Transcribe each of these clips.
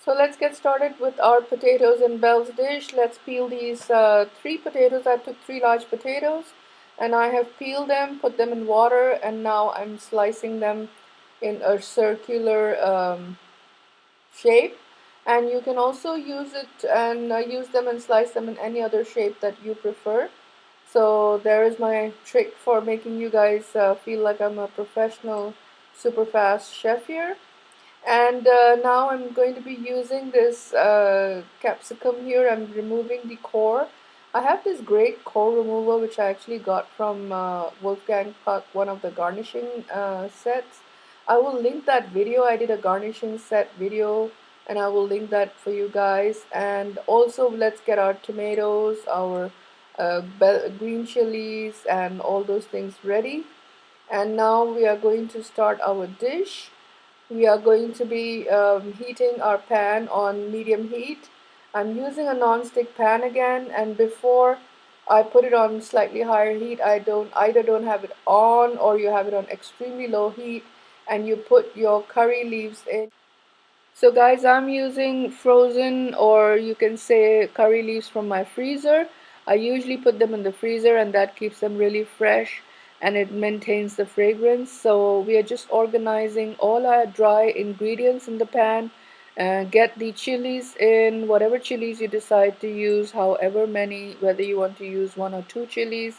So let's get started with our potatoes and bells dish. Let's peel these 3 potatoes. I took 3 large potatoes and I have peeled them, put them in water, and now I'm slicing them in a circular shape. And you can also use it and use them and slice them in any other shape that you prefer. So there is my trick for making you guys feel like I'm a professional super fast chef here. And now I'm going to be using this capsicum here. I'm removing the core. I have this great core remover which I actually got from Wolfgang Puck, one of the garnishing sets. I will link that video. I did a garnishing set video and I will link that for you guys. And also let's get our tomatoes, our green chilies and all those things ready. And now we are going to start our dish. We are going to be heating our pan on medium heat. I'm using a non-stick pan again, and before I put it on slightly higher heat, I don't have it on, or you have it on extremely low heat and you put your curry leaves in. So guys, I'm using frozen, or you can say curry leaves from my freezer. I usually put them in the freezer and that keeps them really fresh and it maintains the fragrance. So we are just organizing all our dry ingredients in the pan. Get the chilies in, whatever chilies you decide to use, however many, whether you want to use 1 or 2 chilies.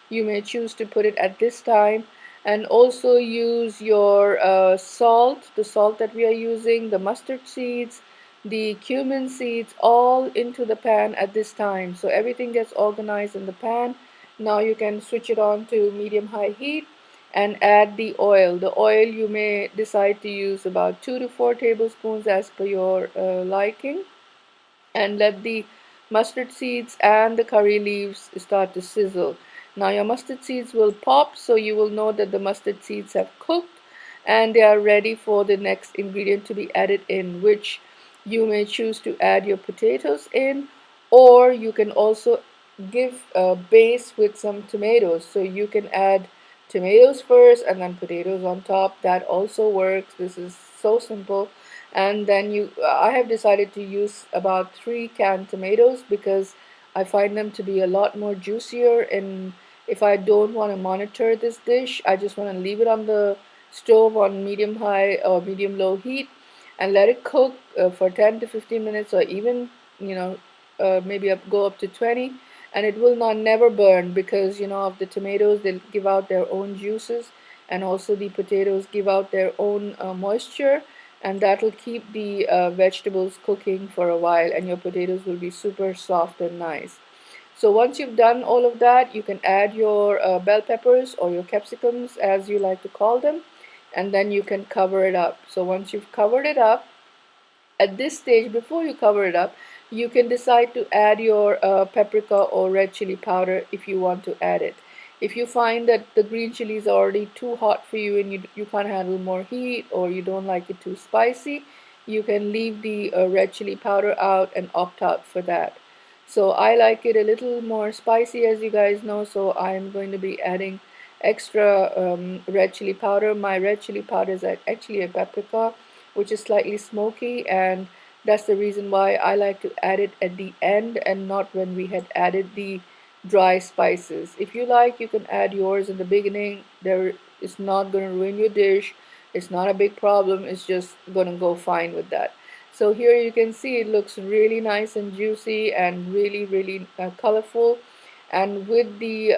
You may choose to put it at this time, and also use your salt, the salt that we are using, the mustard seeds, the cumin seeds, all into the pan at this time. So everything gets organized in the pan. Now you can switch it on to medium high heat and add the oil. The oil you may decide to use about 2 to 4 tablespoons as per your liking, and let the mustard seeds and the curry leaves start to sizzle. Now your mustard seeds will pop, so you will know that the mustard seeds have cooked and they are ready for the next ingredient to be added in, which you may choose to add your potatoes in, or you can also give a base with some tomatoes. So you can add tomatoes first and then potatoes on top. That also works. This is so simple. And then I have decided to use about 3 canned tomatoes because I find them to be a lot more juicier. And if I don't want to monitor this dish, I just want to leave it on the stove on medium high or medium low heat and let it cook for 10 to 15 minutes, or even maybe go up to 20, and it will not never burn because of the tomatoes. They'll give out their own juices, and also the potatoes give out their own moisture, and that will keep the vegetables cooking for a while, and your potatoes will be super soft and nice. So once you've done all of that, you can add your bell peppers or your capsicums, as you like to call them, and then you can cover it up. So once you've covered it up, at this stage, before you cover it up, you can decide to add your paprika or red chili powder if you want to add it. If you find that the green chili is already too hot for you and you can't handle more heat, or you don't like it too spicy, you can leave the red chili powder out and opt out for that. So I like it a little more spicy, as you guys know, so I'm going to be adding extra red chili powder. My red chili powder is actually a paprika, which is slightly smoky, and that's the reason why I like to add it at the end and not when we had added the dry spices. If you like, you can add yours in the beginning. It's not going to ruin your dish. It's not a big problem. It's just going to go fine with that. So here you can see it looks really nice and juicy and really colorful, and with the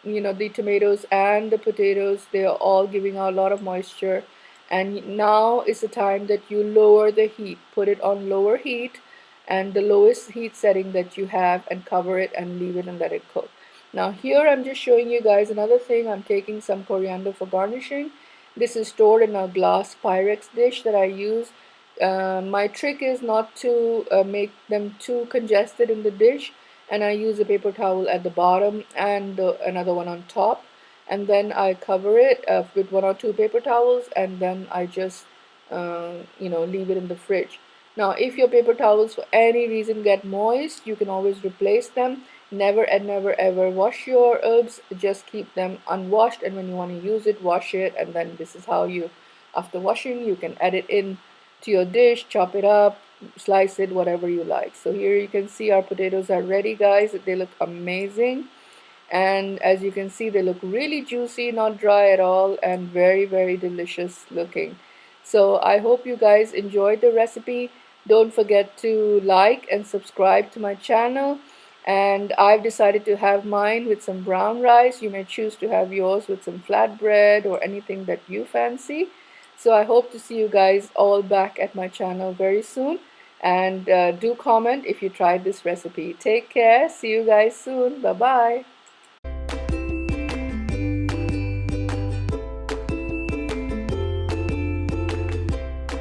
the tomatoes and the potatoes, they are all giving out a lot of moisture. And now is the time that you lower the heat. Put it on lower heat and the lowest heat setting that you have, and cover it and leave it and let it cook. Now here I'm just showing you guys another thing. I'm taking some coriander for garnishing. This is stored in a glass Pyrex dish that I use. My trick is not to make them too congested in the dish, and I use a paper towel at the bottom and another one on top, and then I cover it with 1 or 2 paper towels, and then I just leave it in the fridge. Now if your paper towels for any reason get moist, you can always replace them. Never and never ever wash your herbs, just keep them unwashed, and when you want to use it, wash it, and then this is how you, after washing, you can add it in to your dish, chop it up, slice it whatever you like. So here you can see our potatoes are ready, guys. They look amazing, and as you can see, they look really juicy, not dry at all, and very, very delicious looking. So I hope you guys enjoyed the recipe. Don't forget to like and subscribe to my channel. And I've decided to have mine with some brown rice. You may choose to have yours with some flatbread or anything that you fancy. So I hope to see you guys all back at my channel very soon. And do comment if you tried this recipe. Take care. See you guys soon. Bye bye.